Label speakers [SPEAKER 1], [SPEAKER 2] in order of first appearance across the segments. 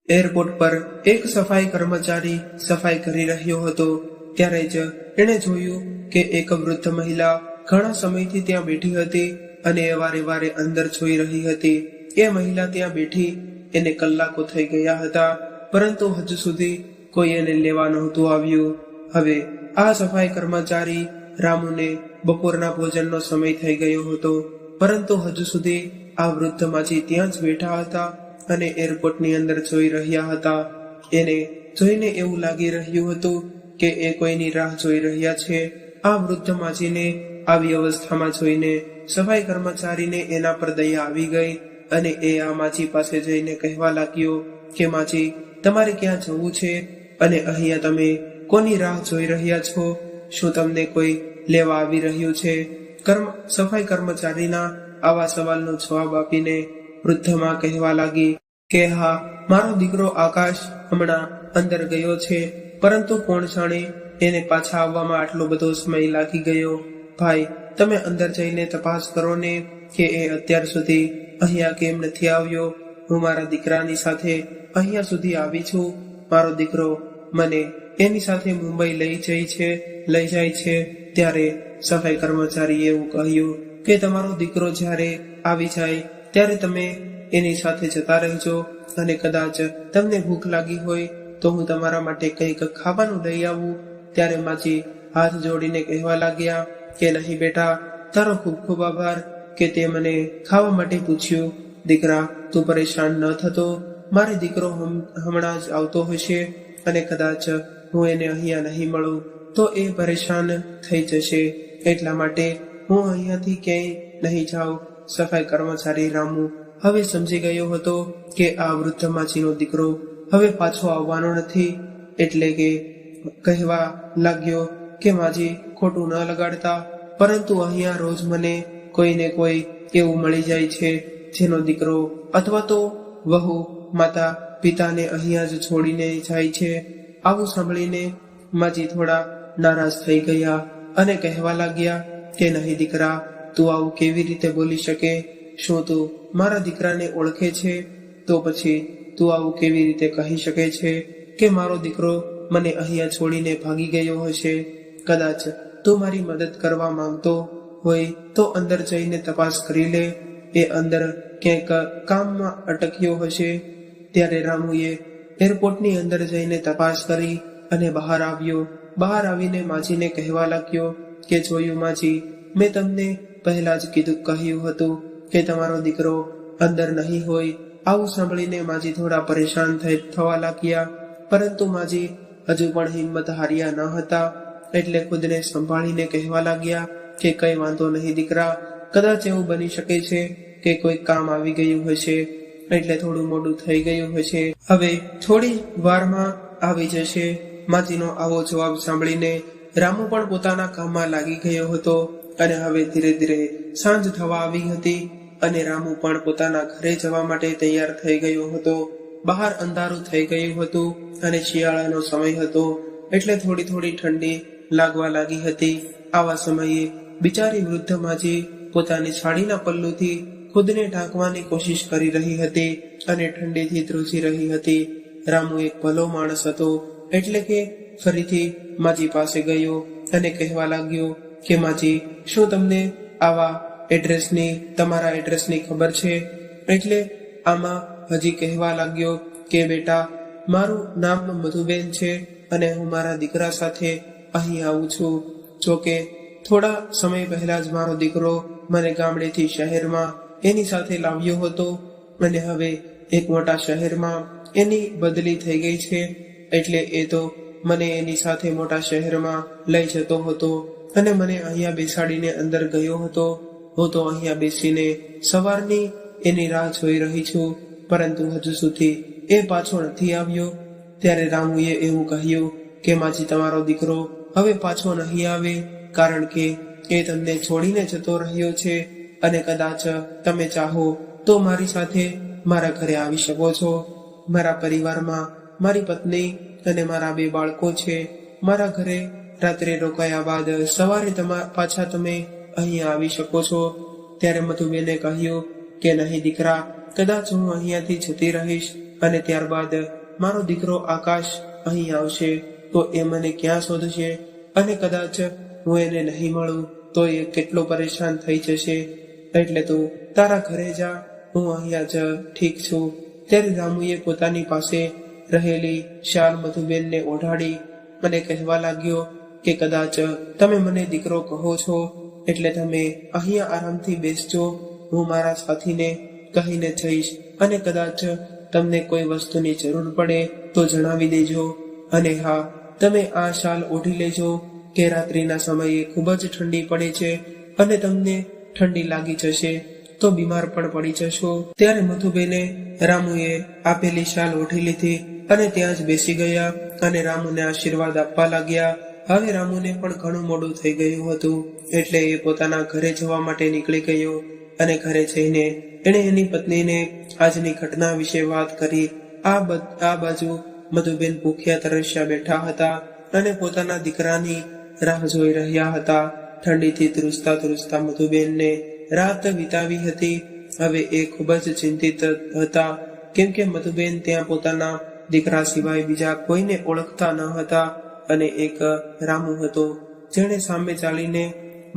[SPEAKER 1] Airport પર એક સફાઈ કર્મચારી સફાઈ કરી રહ્યો હતો ત્યારે જ એણે જોયું કે એક વૃદ્ધ મહિલા ઘણા સમયથી ત્યાં બેઠી હતી અને વારે વારે અંદર જોઈ રહી હતી. એ મહિલા ત્યાં બેઠી એને કલાકો થઈ ગયા હતા, પરંતુ હજુ સુધી કોઈ એને લેવા નહોતું આવ્યું. હવે આ સફાઈ કર્મચારી રામુને બપોરના ભોજનનો સમય થઈ ગયો હતો, પરંતુ હજુ સુધી આ વૃદ્ધ માજી ત્યાં જ બેઠા હતા અને એરપોર્ટની અંદર જોઈ રહ્યા હતા. એને જોઈને એવું લાગી રહ્યું હતું કે એ કોઈની રાહ જોઈ રહ્યા છે. આ વૃદ્ધ માજીને આવી અવસ્થામાં જોઈને સફાઈ કર્મચારીને એના પર દયા આવી ગઈ અને એ આ માજી પાસે જઈને કહેવા લાગ્યો કે માજી, તમારે ક્યાં જવું છે અને અહીંયા તમે કોની રાહ જોઈ રહ્યા છો? શું તમને કોઈ લેવા આવી રહ્યું છે? સફાઈ કર્મચારીના આવા સવાલનો જવાબ આપીને વૃદ્ધમાં કહેવા લાગી કે હા, મારો દીકરો આકાશ હમણાં અંદર ગયો છે, પરંતુ કોણ જાણે એને પાછા આવવામાં આટલો બધો સમય લાગી ગયો. ભાઈ, તમે અંદર જઈને તપાસ કરો ને કે એ અત્યાર સુધી અહીંયા કેમ નથી આવ્યો. હું મારા દીકરાની સાથે અહીંયા સુધી આવી છું. મારો દીકરો મને એની સાથે મુંબઈ લઈ જાય છે. ત્યારે સફાઈ કર્મચારીએ એવું કહ્યું કે તમારો દીકરો જ્યારે આવી જાય ત્યારે તમે એની સાથે જતા રહેજો અને કદાચ તમને ભૂખ લાગી હોય તો હું તમારા માટે કંઈક ખાવાનું લઈ આવું. ત્યારે માજી હાથ જોડીને કહેવા લાગ્યા કે નહીં બેટા, તારો ખૂબ ખૂબ આભાર કે તે મને ખાવા માટે પૂછ્યું. દીકરા, તું પરેશાન ન થતો. મારો દીકરો હમણાં જ આવતો હશે અને કદાચ હું એને અહીંયા નહીં મળું તો એ પરેશાન થઈ જશે. એટલા માટે હું અહીંયાથી ક્યાંય નહીં જાઉં. સફાઈ કર્મચારી રામુ હવે સમજી ગયો હતો કે આ વૃદ્ધ માજીનો દીકરો હવે પાછો આવવાનો નથી, એટલે કે કહેવા લાગ્યો કે માજી, ખોટું ન લગાડતા, પરંતુ અહીંયા રોજ મને કોઈને કોઈ એવું મળી જાય છે જેનો દીકરો અથવા તો વહુ માતા પિતાને અહીંયા જ છોડીને જાય છે. આવું સાંભળીને માજી થોડા નારાજ થઈ ગયા અને કહેવા લાગ્યા કે નહીં દીકરા, તું આવું કેવી રીતે બોલી શકે? શું તું મારા દીકરાને ઓળખે છે? તો પછી તું આવું કેવી રીતે કહી શકે છે કે મારો દીકરો મને અહીંયા છોડીને ભાગી ગયો હશે? કદાચ તું મારી મદદ કરવા માંગતો હોય તો અંદર જઈને તપાસ કરી લે. એ અંદર ક્યાંક કામમાં અટક્યો હશે. ત્યારે રામુએ એરપોર્ટની અંદર જઈને તપાસ કરી અને બહાર આવ્યો. બહાર આવીને માજીને કહેવા લાગ્યો કે જોયું માજી, મેં તમને પહેલા જ કહ્યું હતું કે તમારો દીકરો અંદર નહીં હોય. આવું સાંભળીને માજી થોડા પરેશાન થવા લાગ્યા, પરંતુ માજી હજુ પણ હિંમત હાર્યા ન હતા, એટલે ખુદને સંભાળીને કહેવા લાગ્યા કે કઈ વાંધો નહીં દીકરા, કદાચ એવું બની શકે છે કે કોઈ કામ આવી ગયું હશે, એટલે થોડું મોડું થઈ ગયું હશે, હવે થોડી વારમાં આવી જશે. માજીનો આવો જવાબ સાંભળીને રામુ પણ પોતાના કામમાં લાગી ગયો હતો અને હવે ધીરે ધીરે સાંજ થવા આવી હતી અને રામુ પણ પોતાના ઘરે જવા માટે તૈયાર થઈ ગયો હતો. બહાર અંધારું થઈ ગયું હતું અને શિયાળાનો સમય હતો, એટલે થોડી થોડી ઠંડી લાગવા લાગી હતી. આવા સમયે બિચારી વૃદ્ધ માજી પોતાની સાડીના પલ્લુથી ખુદને ઢાંકવાની કોશિશ કરી રહી હતી અને ઠંડીથી ધ્રુજી રહી હતી. રામુ એક ભલો માણસ હતો, એટલે કે ફરીથી માજી પાસે ગયો અને કહેવા લાગ્યો કે માજી, શું તમને તમારા એડ્રેસની ખબર છે? એટલે આમાં હજી કહેવા લાગ્યો કે બેટા, મારું નામ મધુબેન છે અને હું મારા દીકરા સાથે અહીં આવું છું. જોકે થોડા સમય પહેલા જ મારો દીકરો મને ગામડેથી શહેરમાં એની સાથે લાવ્યો હતો અને હવે એક મોટા શહેરમાં એની બદલી થઈ ગઈ છે, એટલે એ તો મને એની સાથે મોટા શહેરમાં લઈ જતો હતો અને મને અહીંયા બેસાડીને અંદર ગયો હતો. હું તો અહીંયા બેસીને સવારની એની રાહ જોઈ રહી છું, પરંતુ હજુ સુધી એ પાછો નથી આવ્યો. ત્યારે રામુએ એવું કહ્યું કે માજી, તમારો દીકરો હવે પાછો નહીં આવે, કારણ કે એ તમને છોડીને જતો રહ્યો છે અને કદાચ તમે ચાહો તો મારી સાથે મારા ઘરે આવી શકો છો. મારા પરિવારમાં મારી પત્ની અને મારા 2 બાળકો છે. મારા ઘરે રાત્રે રોકાયા બાદ સવારે પાછા તમે અહીંયા આવી શકો છો. ત્યારે મધુબેને કહ્યું કે નહીં દીકરા, કદાચ હું અહીંયાથી જતી રહીશ અને ત્યારબાદ મારો દીકરો આકાશ અહીં આવશે તો એ મને ક્યાં શોધશે, અને કદાચ હું એને નહીં મળું તો એ કેટલો પરેશાન થઈ જશે. એટલે તું તારા ઘરે જા, હું અહીંયા જ ઠીક છું. ત્યારે રામુએ પોતાની પાસે રહેલી શાલ મધુબેનને ઓઢાડી અને કહેવા લાગ્યો કે કદાચ તમે મને દીકરો કહો છો એટલે તમે અહીંયા આરામથી બેસજો. હું મારા સાથીને કહીને જઈશ, અને કદાચ તમને કોઈ વસ્તુની જરૂર પડે તો જણાવી દેજો. અને હા, તમે આ શાલ ઓઢી લેજો કે રાત્રિના સમયે ખૂબ જ ઠંડી પડે છે અને તમને ઠંડી લાગી જશે તો બીમાર પણ પડી જશો. ત્યારે મધુબેને રામુએ આપેલી શાલ ઓઢી લીધી અને ત્યાં જ બેસી ગયા અને રામુને આશીર્વાદ આપવા લાગ્યા. હવે રામુને પણ ઘણું મોડું થઈ ગયું હતું, એટલે એ પોતાના ઘરે જવા માટે નીકળી ગયો. અને ઘરે જઈને એણે એની પત્નીને આજની ઘટના વિશે વાત કરી. આ બાજુ મધુબેન ભૂખ્યા તરસ્યા બેઠા હતા અને પોતાના દીકરાની રાહ જોઈ રહ્યા હતા. ઠંડીથી ધ્રુજતા મધુબેનને રાત વિતાવી હતી. હવે એ ખૂબ જ ચિંતિત હતા, કેમ કે મધુબેન ત્યાં પોતાના દીકરા સિવાય બીજા કોઈને ઓળખતા ન હતા. અને એક રામુ હતો જેણે સામે ચાલીને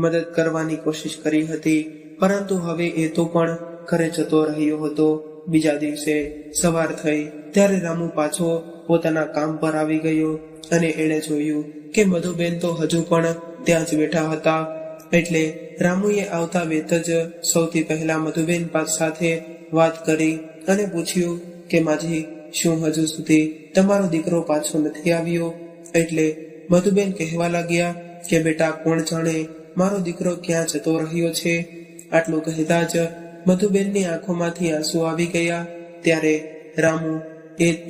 [SPEAKER 1] મદદ કરવાની કોશિશ કરી હતી, પરંતુ હવે એ તો પણ ઘરે જતો રહ્યો હતો. બીજા દિવસે સવાર થઈ ત્યારે રામુ પાછો પોતાના કામ પર આવી ગયો અને એણે જોયું કે મધુબેન તો હજુ પણ ત્યાં જ બેઠા હતા. એટલે રામુએ આવતા વેત જ સૌથી પહેલા મધુબેન સાથે વાત કરી અને પૂછ્યું કે માજી, શું હજુ સુધી તમારો દીકરો પાછો નથી આવ્યો? એટલે મધુબેન કહેવા લાગ્યા કે બેટા, કોણ જાણે મારો દીકરો ક્યાં જતો રહ્યો છે. આટલું કહેતા જ મધુબેનની આંખોમાંથી આંસુ આવી ગયા. ત્યારે રામુ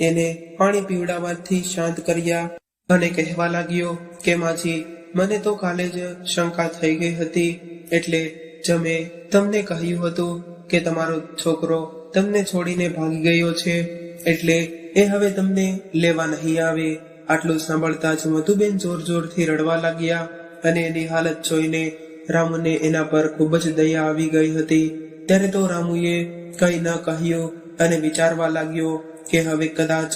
[SPEAKER 1] એને પાણી પીવડાવવાથી શાંત કર્યા અને કહેવા લાગ્યો કે માજી, મને તો કાલે જ શંકા થઈ ગઈ હતી, એટલે જ મેં તમને કહ્યું હતું કે તમારો છોકરો તમને છોડીને ભાગી ગયો છે, એટલે એ હવે તમને લેવા નહીં આવે. આટલું સાંભળતા જ મધુબેન જોરથી રડવા લાગ્યા અને એની હાલત જોઈને રામુને એના પર ખૂબ જ દયા આવી ગઈ હતી. ત્યારે તો રામુએ કંઈ ન કહ્યું અને વિચારવા લાગ્યો કે હવે કદાચ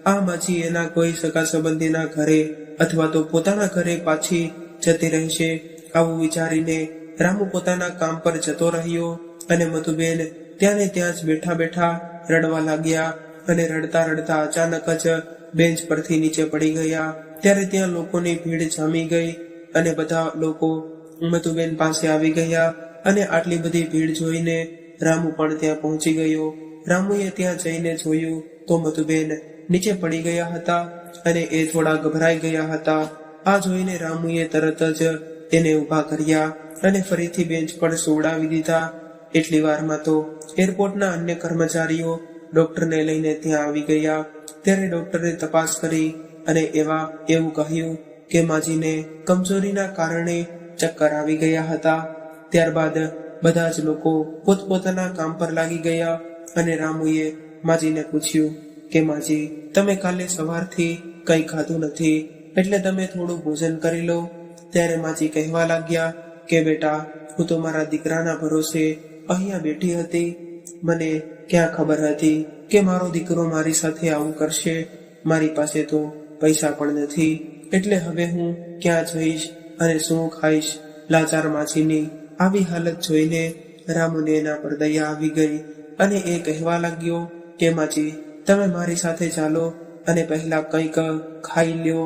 [SPEAKER 1] આ માછી એના કોઈ સગા સંબંધીના ઘરે અથવા તો પોતાના ઘરે પાછી જતી રહેશે. આવું વિચારીને રામુ પોતાના કામ પર જતો રહ્યો અને મધુબેન ત્યાં ને ત્યાં જ બેઠા રડવા લાગ્યા. અને રડતા અચાનક જ બેન્ચ પરથી નીચે પડી ગયા. ત્યારે ત્યાં લોકોની ભીડ જામી ગઈ અને બધા લોકો મધુબેન પાસે આવી ગયા. અને આટલી બધી ભીડ જોઈને રામુ પણ ત્યાં પહોંચી ગયો. રામુએ ત્યાં જઈને જોયું તો મધુબેન નીચે પડી ગયા હતા અને એ થોડા ગભરાઈ ગયા હતા. આ જોઈને રામુએ તરત જ એને ઊભા કર્યા અને ફરીથી બેન્ચ પર સુવડાવી દીધા. એટલી વારમાં તો એરપોર્ટના અન્ય કર્મચારીઓ ડોક્ટરને લઈને ત્યાં આવી ગયા. ત્યારે ડોક્ટરે તપાસ કરી અને એવું કહ્યું કે માજીને કમજોરીના કારણે ચક્કર આવી ગયા હતા. ત્યારબાદ બધા જ લોકો પોતપોતાના કામ પર લાગી ગયા અને રામુએ માજીને પૂછ્યું કે માજી, તમે કાલે સવારથી કંઈ ખાધું નથી, એટલે તમે થોડું ભોજન કરી લો. ત્યારે માજી કહેવા લાગ્યા કે બેટા, હું તો મારા દીકરાના ભરોસે અહીંયા બેઠી હતી. મને ક્યાં ખબર હતી કે મારો દીકરો મારી સાથે આવું કરશે. મારી પાસે તો પૈસા પણ નથી, એટલે હવે હું ક્યાં જઈશ અને શું ખાઈશ? લાચાર માછીની આવી હાલત જોઈને રામુને એના પર દયા આવી ગઈ અને એ કહેવા લાગ્યો કે માજી, તમે મારી સાથે ચાલો અને પહેલા કંઈક ખાઈ લ્યો,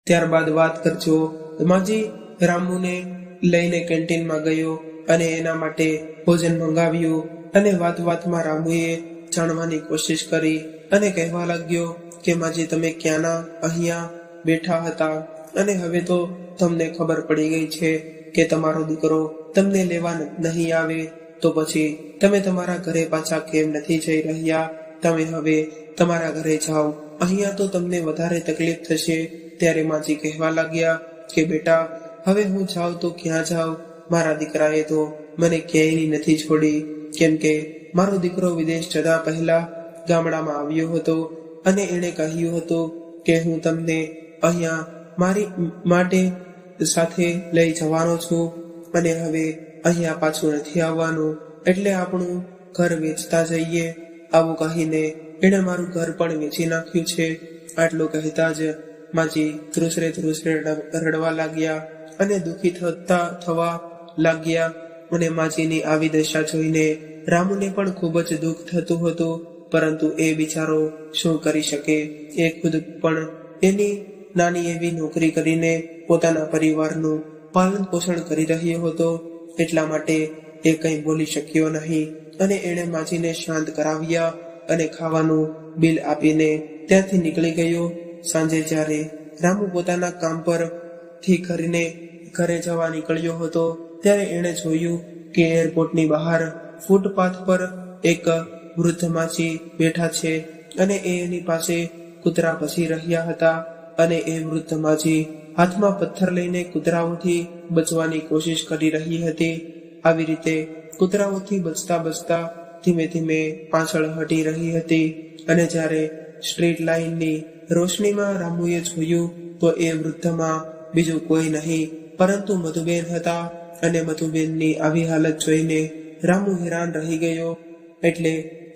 [SPEAKER 1] ત્યારબાદ વાત કરજો. માજી રામુને લઈને કેન્ટીનમાં ગયો અને એના માટે ભોજન મંગાવ્યું. અને વાતમાં રામુએ જાણવાની કોશિશ કરી અને કહેવા લાગ્યો કે માજી, તમે ક્યાંના અહીંયા બેઠા હતા અને હવે તો તમને ખબર પડી ગઈ છે કે તમારો દીકરો તમને લેવા નહીં આવે, તો પછી તમે તમારા ઘરે પાછા કેમ નથી જઈ રહ્યા? તમે હવે તમારા ઘરે જાઓ, અહીંયા તો તમને વધારે તકલીફ થશે. ત્યારે માજી કહેવા લાગ્યા કે બેટા, હવે હું જાઉં તો ક્યાં જાઉં? મારા દીકરાએ તો મને ક્યાંય નથી છોડી, કેમ કે મારો દીકરો વિદેશ જતા પહેલા ગામડામાં આવ્યો હતો અને એણે કહ્યું હતું કે હું તમને અહીંયા મારી માટે સાથે લઈ જવાનો છું અને હવે અહીંયા પાછું નથી આવવાનું, એટલે આપણું ઘર વેચતા જઈએ. આવું કહીને એણે મારું ઘર પણ વેચી નાખ્યું છે. આટલું કહેતા જ માજી ધ્રુસરે રડવા લાગ્યા અને દુઃખી થવા લાગ્યા. અને માજીની આવી દશા જોઈને રામુને પણ ખૂબ જ દુઃખ થતું હતું, પરંતુ એ બિચારો શું કરી શકે? એ ખુદ પણ એની નાની એવી નોકરી કરીને પોતાના પરિવારનું પાલન પોષણ કરી રહ્યો હતો, એટલા માટે એ કંઈ બોલી શક્યો નહીં. અને એણે માજીને શાંત કરાવ્યા અને ખાવાનું બિલ આપીને ત્યાંથી નીકળી ગયો. સાંજે જ્યારે રામુ પોતાના કામ પરથી ઘરે જવા નીકળ્યો હતો, ત્યારે એણે જોયું કે એરપોર્ટની બહાર ફૂટપાથ પર એક વૃદ્ધ માજી બેઠા છે અને એની પાસે કૂતરા ભસી રહ્યા હતા. અને એ વૃદ્ધ માજી હાથમાં પથ્થર લઈને કૂતરાઓથી બચવાની કોશિશ કરી રહી હતી. આવી રીતે કૂતરાઓથી બચતા ધીમે ધીમે પાછળ હટી રહી હતી. અને જ્યારે સ્ટ્રીટ લાઇનની રોશનીમાં રામુએ જોયું તો એ વૃદ્ધમાં બીજું કોઈ નહીં પરંતુ મધુબેન હતા. અને મધુબેનની આવી હાલત જોઈને રામુ હેરાન રહી ગયો, એટલે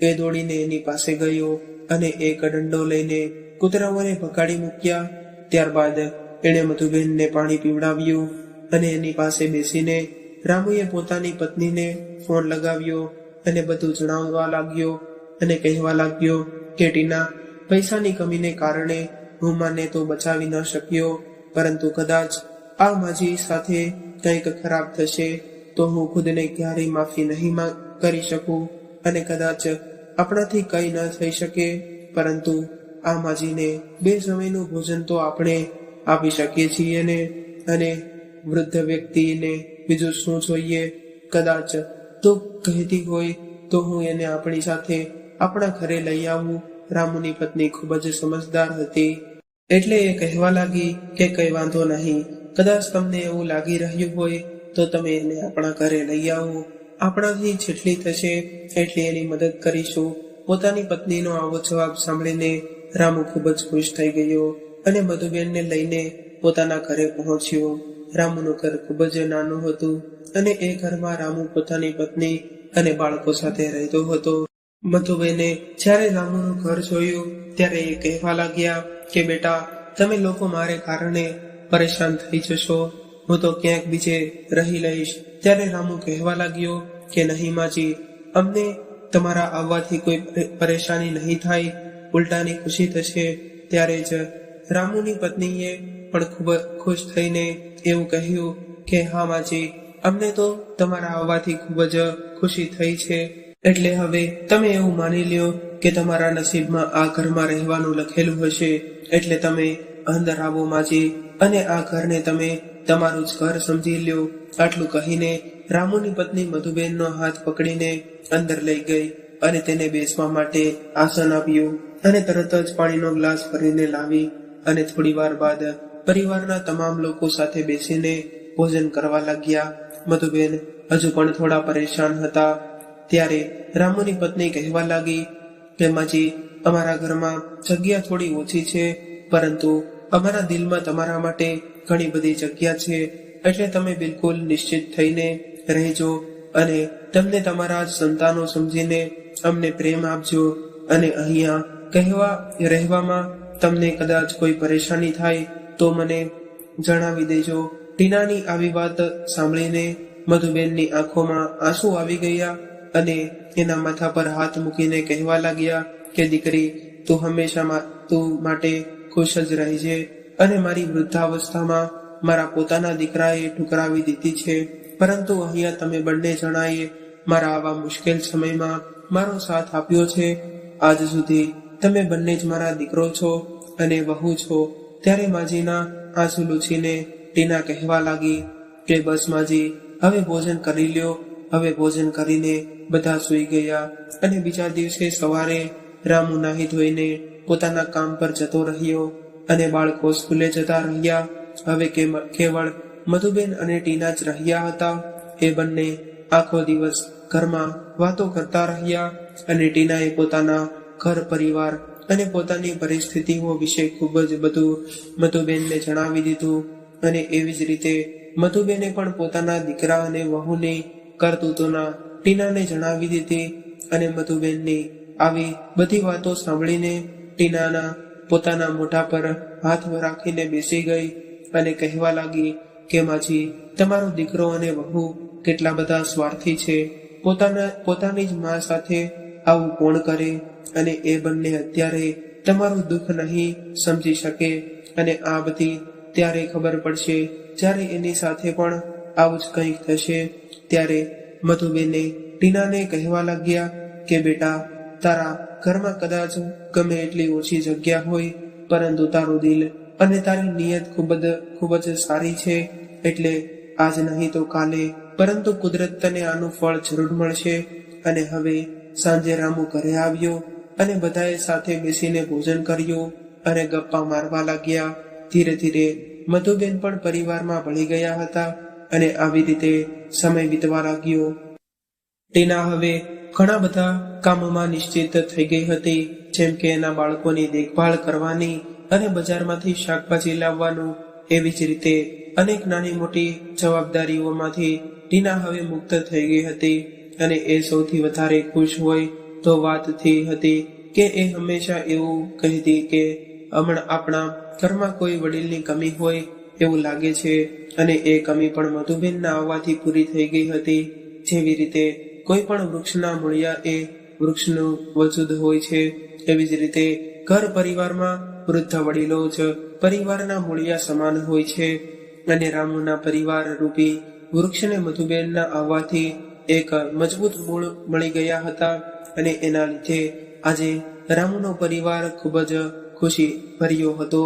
[SPEAKER 1] એ દોડીને એની પાસે ગયો અને એક દંડો લઈને કૂતરાઓને ભગાડી મૂક્યા. ત્યારબાદ એણે મધુબેનને પાણી પીવડાવ્યું અને એની પાસે બેસીને રામુએ પોતાની પત્નીને ફોન લગાવ્યો અને બધું જણાવવા લાગ્યો અને કહેવા લાગ્યો કે ટીના, પૈસાની કમીને કારણે હું માને તો બચાવી ન શક્યો, પરંતુ કદાચ આ માજી સાથે કંઈક ખરાબ થશે તો હું ખુદને ક્યારેય માફી નહીં કરી શકું અને કદાચ આપણાથી કંઈ ન થઈ શકે, પરંતુ આ માજીને 2 સમયનું ભોજન તો આપણે આપી શકીએ છીએ ને. અને વૃદ્ધ વ્યક્તિને બીજું શું જોઈએ? કદાચ તો કહેતી હોય તો હું એને આપણી સાથે આપણા ઘરે લઈ આવું. રામુની પત્ની ખૂબ જ સમજદાર હતી, એટલે એ કહેવા લાગી કે કંઈ વાંધો નહીં, કદાચ તમને એવું લાગી રહ્યું હોય તો તમે એને આપણા ઘરે લઈ આવો, આપણાથી જેટલી થશે એટલી એની મદદ કરીશું. પોતાની પત્નીનો આવો જવાબ સાંભળીને રામુ ખૂબ જ ખુશ થઈ ગયો અને મધુબેનને લઈને પોતાના ઘરે પહોંચ્યો. રામુનું ઘર ખૂબ જ નાનું હતું અને એ ઘરમાં રામુ પોતાની પત્ની અને બાળકો સાથે રહેતો હતો. મધુબેને જ્યારે રામુનું ઘર જોયું ત્યારે એ કહેવા લાગ્યા કે બેટા, તમે લોકો મારે કારણે પરેશાન થઈ જશો, હું તો ક્યાંક બીજે રહી લઈશ. ત્યારે રામુ કહેવા લાગ્યો કે નહીં માજી, અમને તમારા આવવાથી કોઈ પરેશાની નહીં થાય, ઉલટાની ખુશી થશે. ત્યારે જ રામુની પત્નીએ પણ ખૂબ ખુશ થઈને એવું કહ્યું કે હા માજી, અમને તો તમારા આવવાથી ખૂબ જ ખુશી થઈ છે, એટલે હવે તમે એવું માની લ્યો કે તમારા નસીબમાં આ ઘરમાં રહેવાનું લખેલું હશે, એટલે તમે અંદર આવો માજી, અને આ ઘરને તમે તમારું જ ઘર સમજી લ્યો. આટલું કહીને રામુની પત્ની મધુબેનનો હાથ પકડીને અંદર લઈ ગઈ અને તેને બેસવા માટે આસન આપ્યું અને તરત જ પાણીનો ગ્લાસ ભરીને લાવી અને થોડી વાર બાદ પરિવારના તમામ લોકો સાથે બેસીને ભોજન કરવા લાગ્યા. મધુબેન હજુ પણ થોડા પરેશાન હતા. ત્યારે રામુની પત્ની કહેવા લાગી કે માજી, અમારા ઘરમાં જગ્યા થોડી ઓછી છે, પરંતુ અમારા દિલમાં તમારા માટે ઘણી બધી જગ્યા છે, એટલે તમે બિલકુલ નિશ્ચિત થઈને રહેજો અને તમને તમારા જ સંતાનો સમજીને અમને પ્રેમ આપજો. અને અહીંયા રહેવામાં તમને કદાચ કોઈ પરેશાની થાય તો મને જણાવી દેજો. ટીનાની આવી વાત સાંભળીને મધુબેનની આંખોમાં આંસુ આવી ગયા અને એના માથા પર હાથ મૂકીને કહેવા લાગ્યા કે દીકરી, તું હંમેશા તું માટે ખુશ જ રહેજે, અને મારી વૃદ્ધાવસ્થામાં મારા પોતાના દીકરાએ ઠુકરાવી દીધી છે, પરંતુ અહીંયા તમે બંને જણાએ મારા આવા મુશ્કેલ સમયમાં મારો સાથ આપ્યો છે. આજ સુધી તમે બંને જ મારા દીકરો છો અને વહુ છો. ત્યારે માજીના આંસુ લૂછીને ટીના કહેવા લાગી કે બસ માજી, હવે ભોજન કરી લ્યો. હવે ભોજન કરીને બધા સૂઈ ગયા અને બીજા દિવસે સવારે રામુ નાહી ધોઈને પોતાના કામ પર જતો રહ્યો અને બાળકો સ્કૂલે જતા રહ્યા. હવે કેવળ મધુબેન અને ટીના જ રહ્યા હતા. એ બંને આખો દિવસ ઘરમાં વાતો કરતા રહ્યા અને ટીનાએ પોતાના ઘર પરિવાર અને પોતાની પરિસ્થિતિઓ વિશે ખૂબ જ બધું મધુબેનને જણાવી દીધું. અને એવી જ રીતે મધુબેને પણ પોતાના દીકરા અને વહુની કરતૂતોના ટીનાને જણાવી દીધી અને મધુબેનની આવી બધી વાતો સાંભળીને ટીના પોતાના મોઢા પર હાથ રાખીને બેસી ગઈ અને કહેવા લાગી કે માજી, તમારો દીકરો અને વહુ કેટલા બધા સ્વાર્થી છે. પોતાની જ મા સાથે આવું કોણ કરે? અને એ બંને અત્યારે તમારું દુઃખ નહીં સમજી શકે અને આ બધી ત્યારે ખબર પડશે જ્યારે એની સાથે પણ આવું જ કંઈક થશે. ત્યારે મધુબેને ટીનાને કહેવા લાગ્યા કે બેટા, તારા ઘરમાં કદાચ ગમે એટલી ઓછી જગ્યા હોય, પરંતુ તારું દિલ અને તારી નિયત ખૂબ જ સારી છે. એટલે આજ નહીં તો કાલે, પરંતુ કુદરત તને આનું ફળ જરૂર મળશે. અને હવે સાંજે રામુ ઘરે આવ્યો અને બધાએ સાથે બેસીને ભોજન કર્યું અને ગપ્પા મારવા લાગ્યા. ધીરે ધીરે મધુબેન પણ પરિવારમાં ભળી ગયા હતા અને આવી રીતે સમય વીતવા લાગ્યો. ટીના હવે ઘણા બધા કામોમાં નિશ્ચિત થઈ ગઈ હતી, જેમ કે એના બાળકોની દેખભાળ કરવાની અને બજારમાંથી શાકભાજી લાવવાનું. એવી જ રીતે અનેક નાની મોટી જવાબદારીઓમાંથી ટીના હવે મુક્ત થઈ ગઈ હતી. અને એ સૌથી વધારે ખુશ હોય તો વાતથી હતી કે એ હંમેશા એવું કહેતી કે હમણાં આપણા ઘરમાં કોઈ વડીલની કમી હોય એવું લાગે છે. અને એ કમી પણ મધુબેનના આવવાથી પૂરી થઈ ગઈ હતી. જેવી રીતે કોઈ પણ વૃક્ષના મૂળિયા એ વૃક્ષનું વજૂદ હોય છે, એવી જ રીતે ઘર પરિવારમાં વૃદ્ધ વડીલો જ પરિવારના મૂળિયા સમાન હોય છે. અને રામુના પરિવાર રૂપી વૃક્ષને મધુબેનના આવવાથી એક મજબૂત મૂળ મળી ગયા હતા. અને એના લીધે આજે રામુનો પરિવાર ખૂબ જ ખુશી ભર્યો હતો.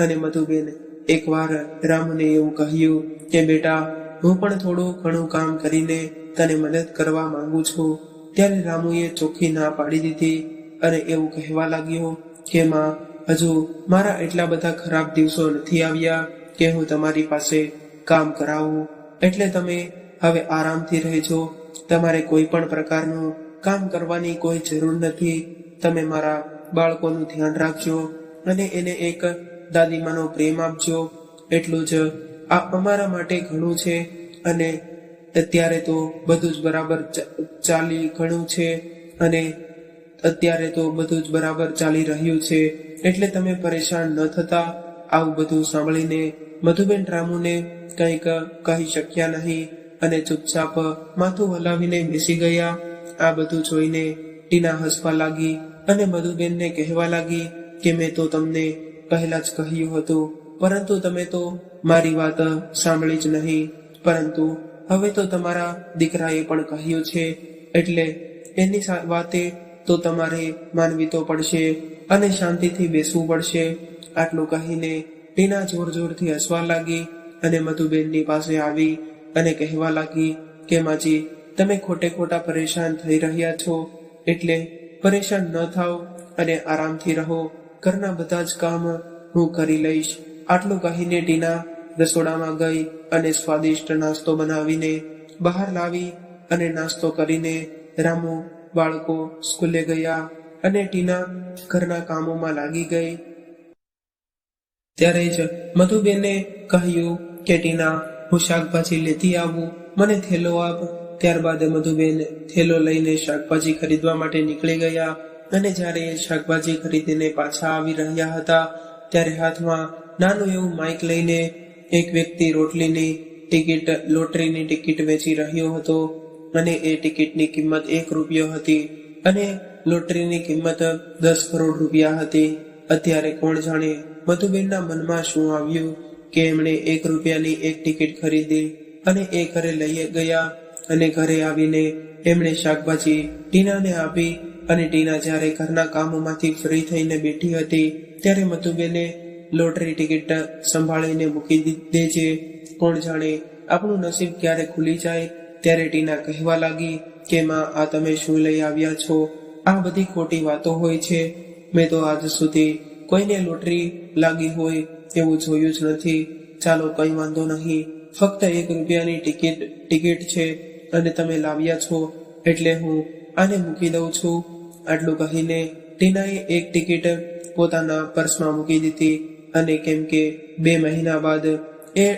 [SPEAKER 1] અને મધુબેન એકવાર રામને એવું કહ્યું કે બેટા, હું પણ થોડું ઘણું કામ કરીને તને મદદ કરવા માંગુ છું. ત્યારે રામુએ ચોખ્ખી ના પાડી દીધી અને એવું કહેવા લાગ્યો કે માં, હજુ મારા એટલા બધા ખરાબ દિવસો નથી આવ્યા કે હું તમારી પાસે કામ કરાવું. એટલે તમે હવે આરામથી રહેજો. તમારે કોઈ પણ પ્રકારનું કામ કરવાની કોઈ જરૂર નથી. તમે મારા બાળકોનું ધ્યાન રાખજો અને એને એક દાદીમાનો પ્રેમ આપજો. એટલું જ આ અમારા માટે ઘણું છે. અને અત્યારે તો બધું જ બરાબર ચાલી રહ્યું છે. એટલે તમે પરેશાન ન થતા. આવું બધું સાંભળીને મધુબેન રામુને કંઈક કહી શક્યા નહીં અને ચૂપચાપ માથું હલાવીને બેસી ગયા. આ બધું જોઈને ટીના હસવા લાગી અને મધુબેનને કહેવા લાગી કે મેં તો તમને પહેલા જ કહ્યું હતું, પરંતુ તમે તો મારી વાત સાંભળી જ નહીં. પરંતુ હવે તો તમારા દીકરાએ પણ કહ્યું છે, એટલે એની વાતે તો તમારે માનવી તો પડશે અને શાંતિથી બેસવું પડશે. આટલું કહીને ટીના જોર જોરથી હસવા લાગી અને મધુબેનની પાસે આવી અને કહેવા લાગી કે માજી, તમે ખોટે ખોટા પરેશાન થઈ રહ્યા છો, એટલે પરેશાન ન થાઓ અને આરામથી રહો. ઘરના બધા જ કામ હું કરી લઈશ. આટલું કહીને ટીના રસોડામાં ગઈ અને સ્વાદિષ્ટ નાસ્તો બનાવીને બહાર લાવી અને નાસ્તો કરીને રામુ બાળકો સ્કૂલે ગયા અને ટીના ઘરના કામોમાં લાગી ગઈ. ત્યારે જ મધુબેને કહ્યું કે ટીના, હું શાકભાજી લેતી આવું, મને થેલો આપ. ત્યારબાદ મધુબેન થેલો લઈને શાકભાજી ખરીદવા માટે નીકળી ગયા. અને જ્યારે એ શાકભાજી ખરીદીને પાછા આવી રહ્યા હતા, ત્યારે હાથમાં નાનું એવું માઇક લઈને એક વ્યક્તિ લોટરીની ટિકિટ વેચી રહ્યો હતો. અને એ ટિકિટની કિંમત 1 રૂપિયો હતી અને લોટરીની કિંમત 10 કરોડ રૂપિયા હતી. અત્યારે કોણ જાણે મધુબેનના મનમાં શું આવ્યું કે એમણે 1 રૂપિયાની એક ટિકિટ ખરીદી અને એ ઘરે લઈ ગયા. અને ઘરે આવીને એમણે શાકભાજી ટીનાને આપી. અને ટીના જ્યારે ઘરના કામોમાંથી ફ્રી થઈને બેઠી હતી, ત્યારે મધુબેને લોટરી ટિકિટ સંભાળીને મૂકી દેજે, કોણ જાણે આપણું નસીબ ક્યારે ખુલી જાય. ત્યારે ટીના કહેવા લાગી કે માં, આ તમે શું લઈ આવ્યા છો? આ બધી ખોટી વાતો હોય છે. મેં તો આજ સુધી કોઈને લોટરી લાગી હોય એવું જોયું જ નથી. ચાલો, કંઈ વાંધો નહીં, ફક્ત 1 રૂપિયાની ટિકિટ છે અને તમે લાવ્યા છો, એટલે હું આને મૂકી દઉં છું. આટલું કહીને ટીનાએ એક ટિકિટ પોતાના પર્સમાં મૂકી દીધી. અને કેમ કે 2 મહિના બાદ એ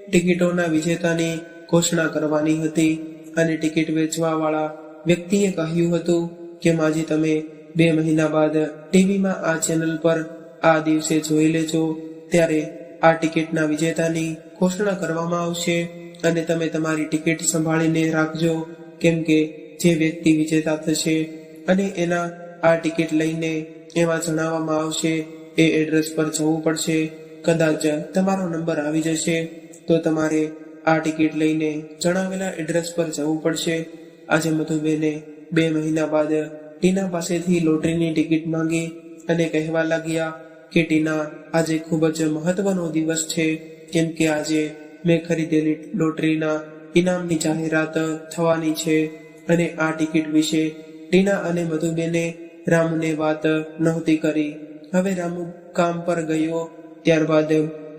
[SPEAKER 1] ટિકિટોના વિજેતાની ઘોષણા કરવાની હતી અને ટિકિટ વેચવા વાળા વ્યક્તિએ કહ્યું હતું કે માજી, તમે 2 મહિના બાદ ટીવીમાં આ ચેનલ પર આ દિવસે જોઈ લેજો, ત્યારે આ ટિકિટના વિજેતાની ઘોષણા કરવામાં આવશે અને તમે તમારી ટિકિટ સંભાળીને રાખજો, કેમ કે જે વ્યક્તિ વિજેતા થશે અને એના આ ટિકિટ લઈને એમાં જણાવવામાં આવશે એ એડ્રેસ પર જવું પડશે. કદાચ તમારો નંબર આવી જશે તો તમારે આ ટિકિટ લઈને જણાવેલા એડ્રેસ પર જવું પડશે. આજે મધુબેને 2 મહિના બાદ ટીના પાસેથી લોટરીની ટિકિટ માંગી અને કહેવા લાગ્યા કે ટીના, આજે ખૂબ જ મહત્વનો દિવસ છે, કેમ કે આજે મેં ખરીદેલી લોટરીના ઇનામની જાહેરાત થવાની છે. અને આ ટિકિટ વિશે ટીના અને મધુબેને રામુને વાત નહોતી કરી. હવે રામુ કામ પર ગયો. ત્યારબાદ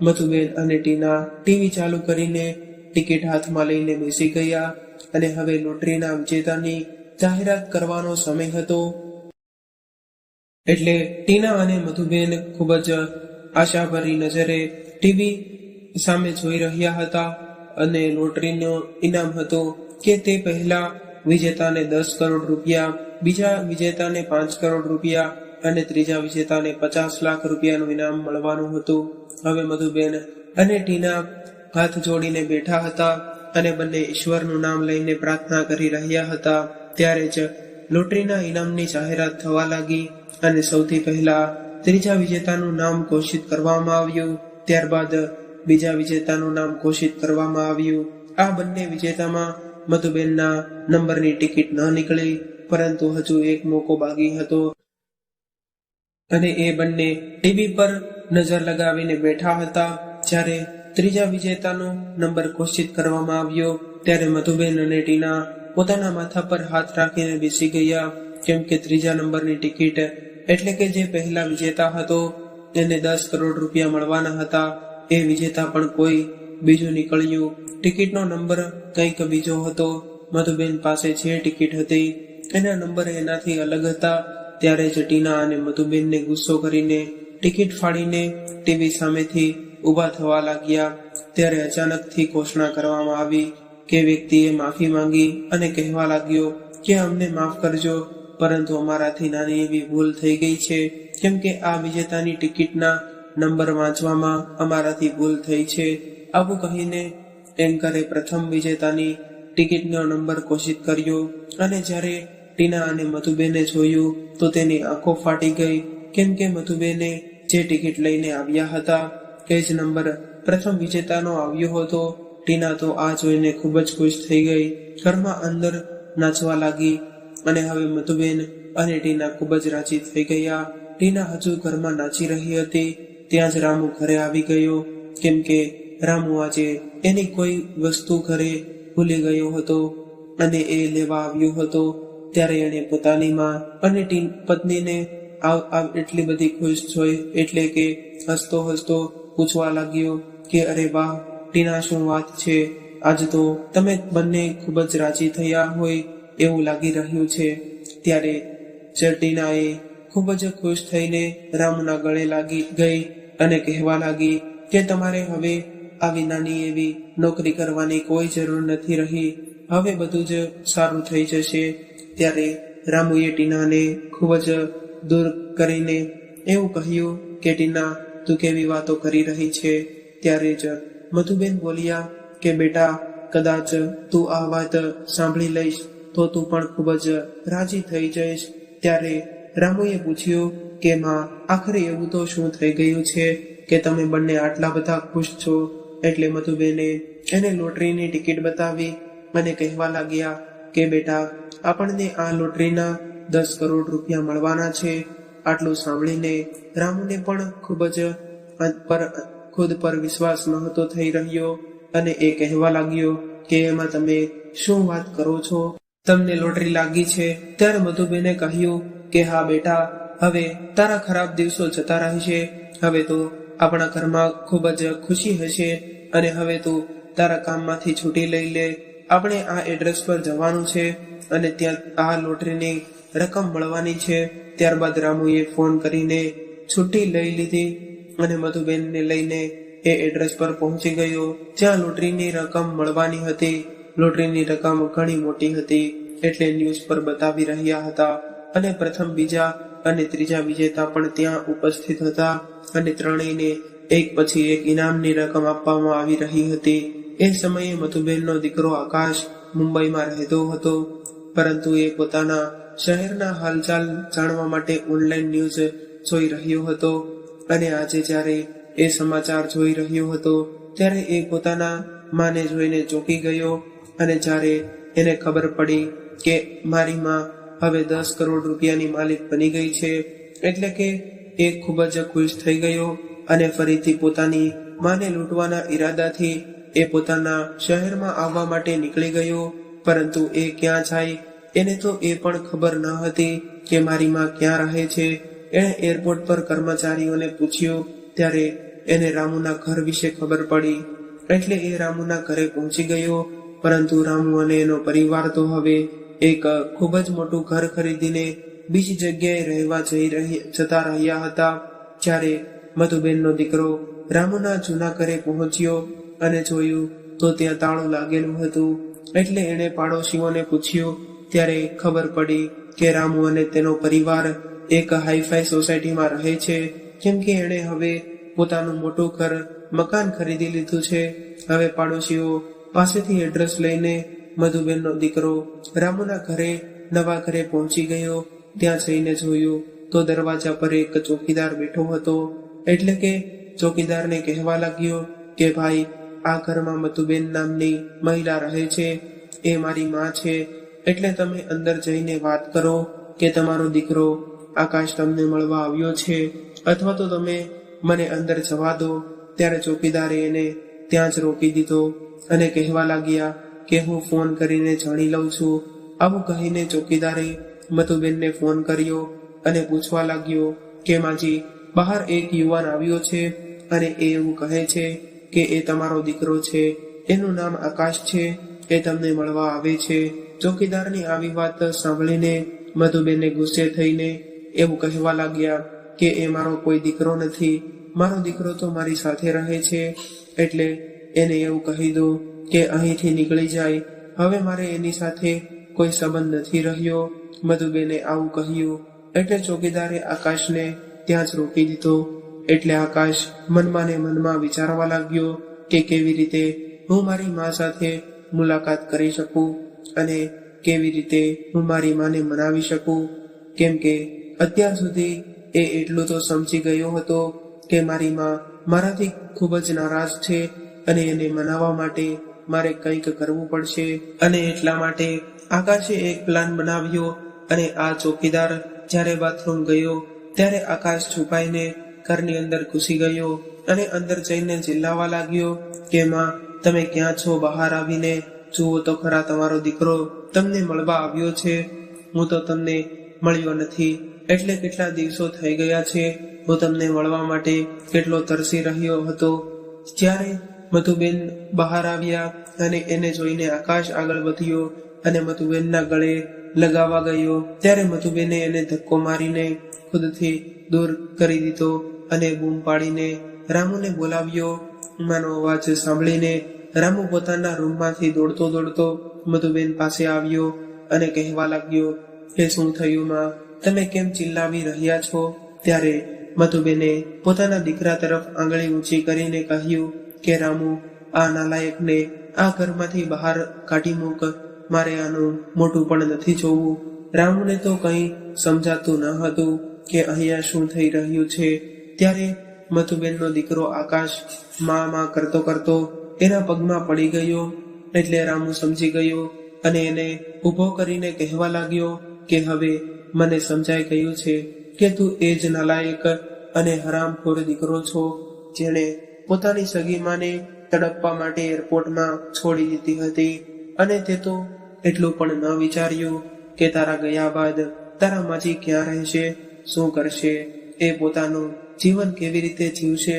[SPEAKER 1] મધુબેન અને ટીના ટીવી ચાલુ કરીને ટિકિટ હાથમાં લઈને બેસી ગયા અને હવે લોટરીના વિજેતાની જાહેરાત કરવાનો સમય હતો. એટલે ટીના અને મધુબેન ખૂબ જ આશાભરી નજરે ટીવી સામે જોઈ રહ્યા હતા અને લોટરીનો ઇનામ હતો કે તે પહેલા વિજેતાને 10 કરોડ રૂપિયા, બીજા વિજેતાને 5 કરોડ રૂપિયા અને ત્રીજા વિજેતાને 50 લાખ રૂપિયાનું ઇનામ મળવાનું હતું. હવે મધુબેન અને ટીના હાથ જોડીને બેઠા હતા અને બંને ઈશ્વરનું નામ લઈને પ્રાર્થના કરી રહ્યા હતા. ત્યારે જ લોટરીના ઇનામની જાહેરાત થવા લાગી અને સૌથી પહેલા ત્રીજા વિજેતાનું નામ ઘોષિત કરવામાં આવ્યું. ત્યારબાદ બીજા વિજેતાનું નામ ઘોષિત કરવામાં આવ્યું. આ બંને વિજેતામાં મધુબેનના નંબરની ટિકિટ ન નીકળી, પરંતુ હજુ એક મોકો બાકી હતો અને એ બંને ટીવી પર નજર લગાવીને બેઠા હતા. જ્યારે ત્રીજા વિજેતાનો નંબર ઘોષિત કરવામાં આવ્યો ત્યારે મધુબેન અને ટીના પોતાના માથા પર હાથ રાખીને બેસી ગયા, કેમ કે ત્રીજા નંબરની ટિકિટ એટલે કે જે પહેલા વિજેતા હતો એને 10 કરોડ રૂપિયા મળવાના હતા, એ વિજેતા પણ કોઈ બીજું નીકળ્યું. ટિકિટનો નંબર કંઈક બીજો હતો. મધુબેન પાસે જે ટિકિટ હતી એના નંબર એનાથી અલગ હતા. ત્યારે જ ટીના અને મધુબેનને ગુસ્સો કરીને ટિકિટ ફાડીને ટીવી સામેથી ઊભા થવા લાગ્યા. ત્યારે અચાનકથી ઘોષણા કરવામાં આવી કે વ્યક્તિએ માફી માંગી અને કહેવા લાગ્યો કે અમને માફ કરજો, પરંતુ અમારાથી નાની એવી ભૂલ થઈ ગઈ છે, કેમ કે આ વિજેતાની ટિકિટના નંબર વાંચવામાં અમારાથી ભૂલ થઈ છે. આવું કહીને એન્કરે પ્રથમ વિજેતાની ટિકિટનો નંબર ઘોષિત કર્યો અને જ્યારે ટીના અને મધુબેને જોયું તો તેની આંખો ફાટી ગઈ, કેમ કે મધુબેને જે ટિકિટ લઈને આવ્યા હતા એ જ નંબર પ્રથમ વિજેતાનો આવ્યો હતો. ટીના તો આ જોઈને ખૂબ જ ખુશ થઈ ગઈ, ઘરમાં અંદર નાચવા લાગી અને હવે મધુબેન અને ટીના ખૂબ જ રાજી થઈ ગયા. ટીના હજુ ઘરમાં નાચી રહી હતી ત્યાં જ રામુ ઘરે આવી ગયો, કેમ કે રામુ આજે એની કોઈ વસ્તુ ઘરે ભૂલી ગયો હતો અને એ લેવા આવ્યો હતો. ત્યારે એણે પોતાની માં અને પત્નીને એટલી બધી ખુશ જોઈ એટલે કે હસતો હસતો પૂછવા લાગ્યો કે અરે વાહ ટીના, શું વાત છે, આજ તો તમે બંને ખૂબ જ રાજી થયા હોય એવું લાગી રહ્યું છે. ત્યારે ટીનાએ ખૂબ જ ખુશ થઈને રામુના ગળે લાગી ગઈ અને કહેવા લાગી કે તમારે હવે આવી નાની એવી નોકરી કરવાની કોઈ જરૂર નથી રહી, હવે બધું જ સારું થઈ જશે. ત્યારે રામુએ ટીનાને ખૂબ જ દૂર કરીને એવું કહ્યું કે ટીના, તું કેવી વાતો કરી રહી છે. ત્યારે જ મધુબેન બોલ્યા કે બેટા, કદાચ તું આ વાત સાંભળી લઈશ તો તું પણ ખૂબ જ રાજી થઈ જઈશ. ત્યારે રામુએ પૂછ્યું કે માં, આખરે એવું તો શું થઈ ગયું છે કે તમે બંને આટલા બધા ખુશ છો. એટલે મધુબેને એને લોટરીની ટિકિટ બતાવી અને કહેવા લાગ્યા કે બેટા, આપણને આ લોટરીના 10 કરોડ રૂપિયા મળવાના છે. આટલું સાંભળીને રામુને પણ ખૂબ જ ખુદ પર વિશ્વાસ નહોતો થઈ રહ્યો અને એ કહેવા લાગ્યો કે એમાં તમે શું વાત કરો છો, તમને લોટરી લાગી છે. ત્યારે મધુબેને કહ્યું કે હા બેટા, હવે તારા ખરાબ દિવસો જતા રહેશે, હવે તો આપણા ઘરમાં ખૂબ જ ખુશી હશે અને હવે તું તારા કામમાંથી છૂટી લઈ લે. આપણે આ એડ્રેસ પર જવાનું છે અને ત્યાં આ લોટરીની રકમ મળવાની છે. ત્યારબાદ રામુએ ફોન કરીને છુટ્ટી લઈ લીધી અને મધુબેનને લઈને એ એડ્રેસ પર પહોંચી ગયો જ્યાં લોટરીની રકમ મળવાની હતી. લોટરીની રકમ ઘણી મોટી હતી એટલે ન્યૂઝ પર બતાવી રહ્યા હતા અને પ્રથમ, બીજા અને ત્રીજા વિજેતા પણ ત્યાં ઉપસ્થિત હતા અને ત્રણેયને એક પછી એક ઇનામની રકમ આપવામાં આવી રહી હતી. એ સમયે મધુબેનનો દીકરો આકાશ મુંબઈમાં રહેતો હતો, પરંતુ એ પોતાના શહેરના હાલચાલ જાણવા માટે ઓનલાઈન ન્યૂઝ જોઈ રહ્યો હતો. અને આજે જ્યારે એ સમાચાર જોઈ રહ્યો હતો ત્યારે એ પોતાના માને જોઈને ચોંકી ગયો. અને જ્યારે એને ખબર પડી કે મારી માં હવે 10 કરોડ રૂપિયાની માલિક બની ગઈ છે, એટલે કે એ ખૂબ જ ખુશ થઈ ગયો અને ફરીથી પોતાની માને લૂંટવાના ઈરાદાથી એ પોતાના શહેરમાં આવવા માટે નીકળી ગયો. પરંતુ એ ક્યાં જાય એને તો એ પણ ખબર ન હતી કે મારી માં ક્યાં રહે છે. એણે એરપોર્ટ પર કર્મચારીઓને પૂછ્યું ત્યારે એને રામુના ઘર વિશે ખબર પડી. એટલે એ રામુના ઘરે પહોંચી ગયો. પરંતુ રામુ અને એનો પરિવાર તો હવે એક ખૂબ જ મોટું ઘર ખરીદીને બીજી જગ્યાએ રહેવા જતા રહ્યા હતા. જ્યારે મધુબેનનો દીકરો રામુના જૂના ઘરે પહોંચ્યો અને જોયું તો ત્યાં તાળું લાગેલું હતું. એટલે એણે પાડોશીઓને પૂછ્યું ત્યારે ખબર પડી કે રામુ અને તેનો પરિવાર એક હાઈફાઈ સોસાયટીમાં રહે છે, કેમ કે એણે હવે પોતાનું મોટું ઘર મકાન ખરીદી લીધું છે. હવે પાડોશીઓ પાસેથી એડ્રેસ લઈને મધુબેનનો દીકરો રામુના નવા ઘરે પહોંચી ગયો. ત્યાં જઈને જોયું તો દરવાજા પર એક ચોકીદાર બેઠો હતો. એટલે કે ચોકીદારને કહેવા લાગ્યો કે ભાઈ, આ ઘરમાં મધુબેન નામની મહિલા રહે છે, એ મારી માં છે, એટલે તમે અંદર જઈને વાત કરો કે તમારો દીકરો આકાશ તમને મળવા આવ્યો છે, અથવા તો તમે મને અંદર જવા દો. ત્યારે ચોકીદારે એને ત્યાં જ રોકી દીધો અને કહેવા લાગ્યા કે હું ફોન કરીને જાણી લઉં છું. આવું કહીને ચોકીદારે મધુબેનને ફોન કર્યો અને પૂછવા લાગ્યો કે માજી, બહાર એક યુવાન આવ્યો છે અને એ એવું કહે છે કે એ તમારો દીકરો છે, એનું નામ આકાશ છે, એ તમને મળવા આવે છે. ચોકીદારની આવી વાત સાંભળીને મધુબેનને ગુસ્સે થઈને એવું કહેવા લાગ્યા કે એ મારો કોઈ દીકરો નથી, મારો દીકરો તો મારી સાથે રહે છે, એટલે એને એવું કહી દો કે અહીંથી નીકળી જાય, હવે મારે એની સાથે કોઈ સંબંધ નથી રહ્યો. મધુબેને આવું કહ્યું એટલે ચોકીદારે આકાશને ત્યાં જ રોકી દીધો. એટલે આકાશ મનમાં ને મનમાં વિચારવા લાગ્યો કે કેવી રીતે હું મારી માં સાથે મુલાકાત કરી શકું અને કેવી રીતે હું મારી માને મનાવી શકું, કેમ કે અત્યાર સુધી એ એટલું તો સમજી ગયો હતો કે મારી માં મારાથી ખૂબ જ નારાજ છે અને એને મનાવવા માટે મારે કંઈક કરવું પડશે. અને એટલા માટે આકાશે એક પ્લાન બનાવ્યો અને આ ચોકીદાર જ્યારે બાથરૂમ ગયો ત્યારે આકાશ છુપાઈને ઘરની અંદર ઘૂસી ગયો અને અંદર જઈને ચિલ્લાવા લાગ્યો કે માં, તમે ક્યાં છો? બહાર આવીને જુઓ તો ખરા, તમારો દીકરો તમને મળવા આવ્યો છે, હું તો તમને મળ્યો નથી. એટલે કેટલા દિવસો થઈ ગયા છે, હું તમને મળવા માટે કેટલો તરસી રહ્યો હતો. જ્યારે મધુબેન બહાર આવ્યા અને એને જોઈને આકાશ આગળ વધ્યો અને મધુબેનના ગળે લગાવવા ગયો ત્યારે મધુબેને એને ધક્કો મારીને ખુદથી દૂર કરી દીધો અને બૂમ પાડીને રામુને બોલાવ્યો. માનો અવાજ સાંભળીને રામુ પોતાના રૂમમાંથી દોડતો મધુબેન પાસે આવ્યો અને કહેવા લાગ્યો કે શું થયું માં, તમે કેમ ચિલ્લાવી રહ્યા છો? ત્યારે મધુબેને પોતાના દીકરા તરફ આંગળી ઊંચી કરીને કહ્યું કે રામુ, આ નાલાયકને આ ઘરમાંથી બહાર કાઢી મૂક, મારે આનું મોટું પણ નથી જોવું. રામુને તો કંઈ સમજાતું ન હતું કે અહીંયા શું થઈ રહ્યું છે. ત્યારે મધુબેનનો દીકરો આકાશ માં કરતો એના પગમાં પડી ગયો. એટલે રામુ સમજી ગયો અને એને ઊભો કરીને કહેવા લાગ્યો કે હવે મને સમજાઈ ગયું છે કે તું એ જ નાલાયક અને હરામખોર દીકરો છો જેણે પોતાની સગી માને તડપવા માટે એરપોર્ટમાં છોડી દીધી હતી. અને તે તો એટલું પણ ન વિચાર્યું કે તારા ગયા બાદ તારા માજી ક્યાં રહેશે, શું કરશે, એ પોતાનું જીવન કેવી રીતે જીવશે.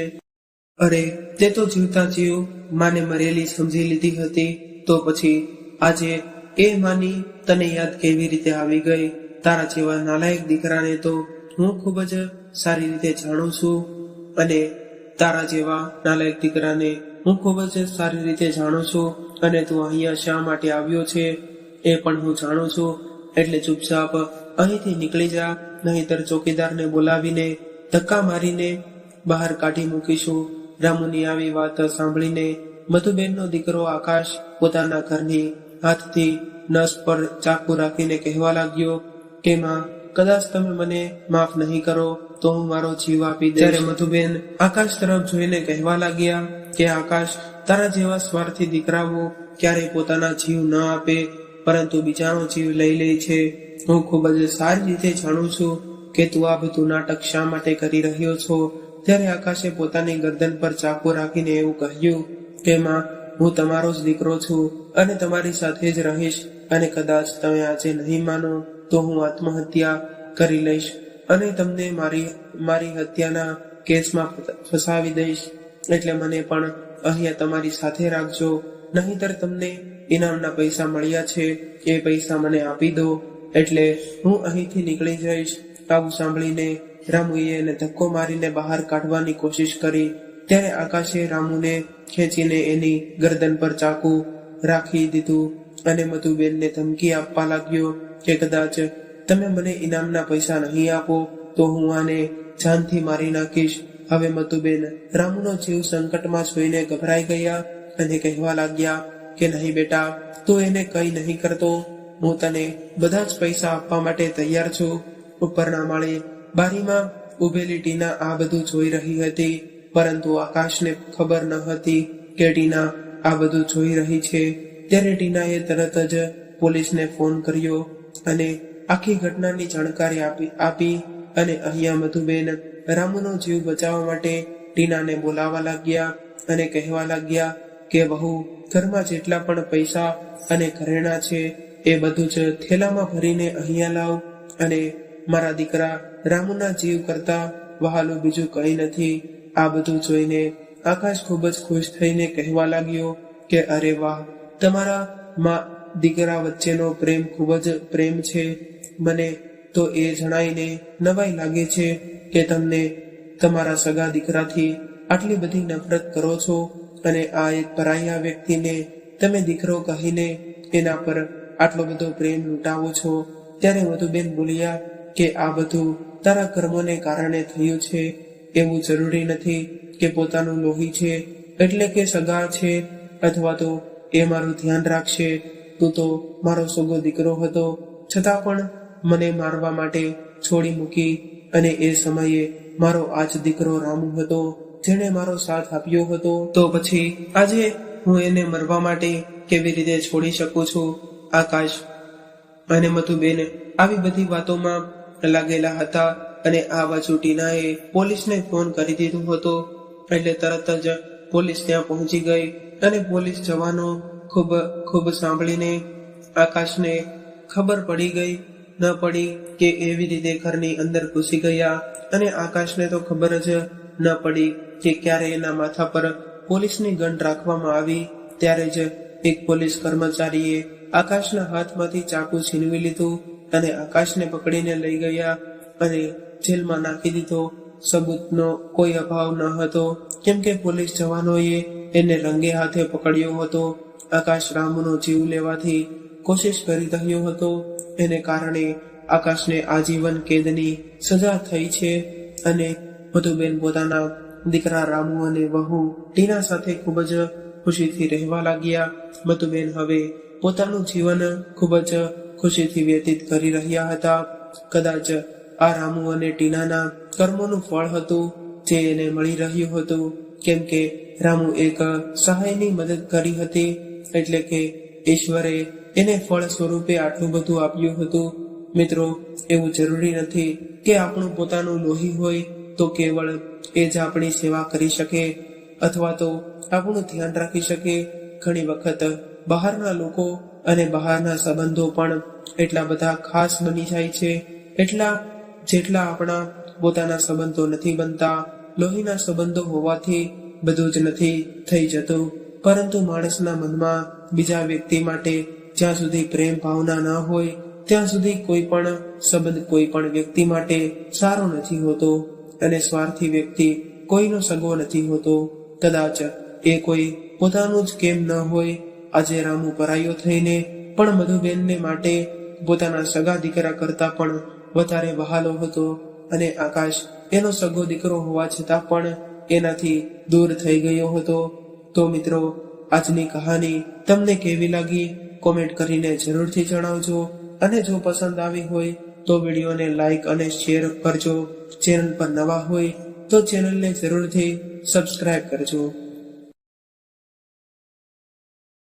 [SPEAKER 1] અરે તે તો જીવતા જીવ માને મરેલી સમજી લીધી હતી, તો પછી આજે એ માની તને યાદ કેવી રીતે આવી ગઈ? તારા જેવા નાલાયક દીકરાને તો હું ખૂબ જ સારી રીતે જાણું છું અને તારા જેવા નાલાયક દીકરાને હું ખૂબ જ સારી રીતે જાણું છું અને તું અહીંયા શા માટે આવ્યો છે એ પણ હું જાણું છું. એટલે ચૂપચાપ અહીંથી નીકળી જા, નહીંતર ચોકીદારને બોલાવીને ધક્કા મારીને બહાર કાઢી મૂકીશું. રામુની આવી વાત સાંભળીને મધુબેનનો દીકરો આકાશ પોતાના ઘરની હાથથી નસ પર ચાકુ રાખીને કહેવા લાગ્યો કે માં, કદાચ તમે મને માફ નહીં કરો તો હું મારો જીવ આપી દઈશ. ત્યારે મધુબેન આકાશ તરફ જોઈને કહેવા લાગ્યા કે આકાશ, તારા જેવા સ્વાર્થી દીકરાઓ ક્યારેય પોતાના જીવ ન આપે, પરંતુ બીજાનો જીવ લઈ લે છે. હું ખૂબ જ સારી રીતે જાણું છું કે તું આ બધું નાટક શા માટે કરી રહ્યો છો. ત્યારે આકાશે પોતાની ગરદન પર ચાકુ રાખીને એવું કહ્યું કે માં, હું તમારો જ દીકરો છું અને તમારી સાથે જ રહીશ, અને કદાચ તમે આજે નહીં માનો તો હું આત્મહત્યા કરી લઈશ અને તમને મારી હત્યાના કેસમાં ફસાવી દઈશ. એટલે મને પણ અહીંયા તમારી સાથે રાખજો, નહીંતર તમને ઇનામના પૈસા મળ્યા છે એ પૈસા મને આપી દો, એટલે હું અહીંથી નીકળી જઈશ. આવું સાંભળીને રામુએ એને ધક્કો મારીને બહાર કાઢવાની કોશિશ કરી. ત્યારે આકાશે રામુને ખેંચીને એની ગરદન પર ચાકુ રાખી દીધું અને મધુબેનને ધમકી આપવા લાગ્યો કે કદાચ તમે મને ઇનામના પૈસા નહીં આપો તો હું આને જાનથી મારી નાખીશ. હવે મધુબેન રામુનો જીવ સંકટમાં જોઈને ગભરાઈ ગયા અને કહેવા લાગ્યા કે નહીં બેટા, તું એને કઈ નહીં કરતો, હું તને બધા જ પૈસા આપવા માટે તૈયાર છું. ઉપરના માળે બારીમાં ઉભેલી ટીના આ બધું જોઈ રહી હતી, પરંતુ આકાશને ખબર ન હતી કે ટીના આ બધું જોઈ રહી છે. ત્યારે ટીનાએ તરત જ પોલીસને ફોન કર્યો અને આખી ઘટનાની જાણકારી આપી અને અહીંયા મધુબેન રામુનો જીવ બચાવવા માટે ટીનાને બોલાવવા લાગ્યા અને કહેવા લાગ્યા કે વહુ, ઘરમાં જેટલા પણ પૈસા અને ઘરેણાં છે એ બધું જ થેલામાં ભરીને અહીંયા લાવ, અને મારા દીકરા રામુના જીવ કરતા વહાલું બીજું કંઈ નથી. આ બધું જોઈને આકાશ ખૂબ જ ખુશ થઈને કહેવા લાગ્યો કે અરે વાહ, તમારા મા દીકરા વચ્ચેનો પ્રેમ ખૂબ જ પ્રેમ છે. મને તો એ જણાઈને નવાઈ લાગે છે કે તમને તમારા સગા દીકરાથી આટલી બધી નફરત કરો છો અને આ એક પરાયા વ્યક્તિને તમે દીકરો કહીને એના પર આટલો બધો પ્રેમ લૂંટાવો છો. ત્યારે મધુબેન બોલ્યા કે આ બધું તારા કર્મોને કારણે થયું છે. એવું જરૂરી નથી કે પોતાનું લોહી છે એટલે કે સગા છે અથવા તો એ મારું ધ્યાન રાખશે. તું તો મારો સગો દીકરો હતો, છતાં પણ મને મારવા માટે છોડી મૂકી, અને એ સમયે મારો આ જ દીકરો રામુ હતો જેણે મારો સાથ આપ્યો હતો. તો પછી આજે હું એને મરવા માટે કેવી રીતે છોડી શકું છું? આકાશ અને મધુબેન આવી બધી વાતોમાં લાગેલા હતા અને આ બાજુ ટીનાએ પોલીસને ફોન કરી દીધો હતો. એટલે તરત જ પોલીસ ત્યાં પહોંચી ગઈ અને પોલીસ જવાનો ખૂબ સાંભળીને આકાશને ખબર પડી ગઈ ન પડી કે એવી રીતે ઘરની અંદર ઘૂસી ગયા, અને આકાશને તો ખબર જ ન પડી કે ક્યારે એના માથા પર પોલીસની ગન રાખવામાં આવી. ત્યારે જ એક પોલીસ કર્મચારીએ આકાશના હાથમાંથી ચાકુ છીનવી લીધું અને આકાશને પકડીને લઈ ગયા અને જેલમાં નાખી દીધો. સબૂતનો કોઈ અભાવ ન હતો, કેમ કે પોલીસ જવાનોએ એને રંગે હાથે પકડ્યો હતો. આકાશ રામુનો જીવ લેવાથી કોશિશ કરી રહ્યો હતો, એને કારણે આકાશને આજીવન કેદની સજા થઈ છે. અને મધુબેન પોતાના દીકરા રામુ અને વહુ ટીના સાથે ખૂબ જ ખુશીથી રહેવા લાગ્યા. મધુબેન હવે પોતાનું જીવન ખૂબ જ ખુશીથી વ્યતીત કરી રહ્યા હતા. કદાચ આ રામુ અને ટીનાના કર્મોનું ફળ હતું જે એને મળી રહ્યું હતું, કેમ કે રામુ એક સહાયની મદદ કરી હતી, એટલે કે ઈશ્વરે એને ફળ સ્વરૂપે આટલું બધું આપ્યું હતું. મિત્રો, એવું જરૂરી નથી કે આપણું પોતાનું લોહી હોય તો કેવળ એ જ આપણી સેવા કરી શકે અથવા તો આપણું ધ્યાન રાખી શકે. ઘણી વખત બહારના લોકો અને બહારના સંબંધો પણ એટલા બધા ખાસ બની જાય છે જેટલા આપણા પોતાના સંબંધો નથી બનતા. લોહીના સંબંધો હોવાથી બધું જ નથી થઈ જતું, પરંતુ માણસના મનમાં બીજા વ્યક્તિ માટે જ્યાં સુધી પ્રેમ ભાવના ન હોય ત્યાં સુધી કોઈ પણ સંબંધ કોઈ પણ વ્યક્તિ માટે સારો નથી હોતો, અને સ્વાર્થી વ્યક્તિ કોઈનો સગો નથી હોતો. કદાચ એ કોઈ પોતાનું જ કેમ ન હોય, આજે રામુ પરાયો થઈને પણ મધુબેનને માટે પોતાના સગા દીકરા કરતા પણ વધારે વહાલો હતો અને આકાશ એનો સગો દીકરો હોવા છતાં પણ એનાથી દૂર થઈ ગયો હતો. તો મિત્રો, આજની કહાની તમને કેવી લાગી કોમેન્ટ કરીને જરૂરથી જણાવજો. અને જો પસંદ આવી હોય તો વિડીયોને લાઈક અને શેર કરજો. ચેનલ પર નવા હોય તો ચેનલને જરૂરથી સબસ્ક્રાઇબ કરજો.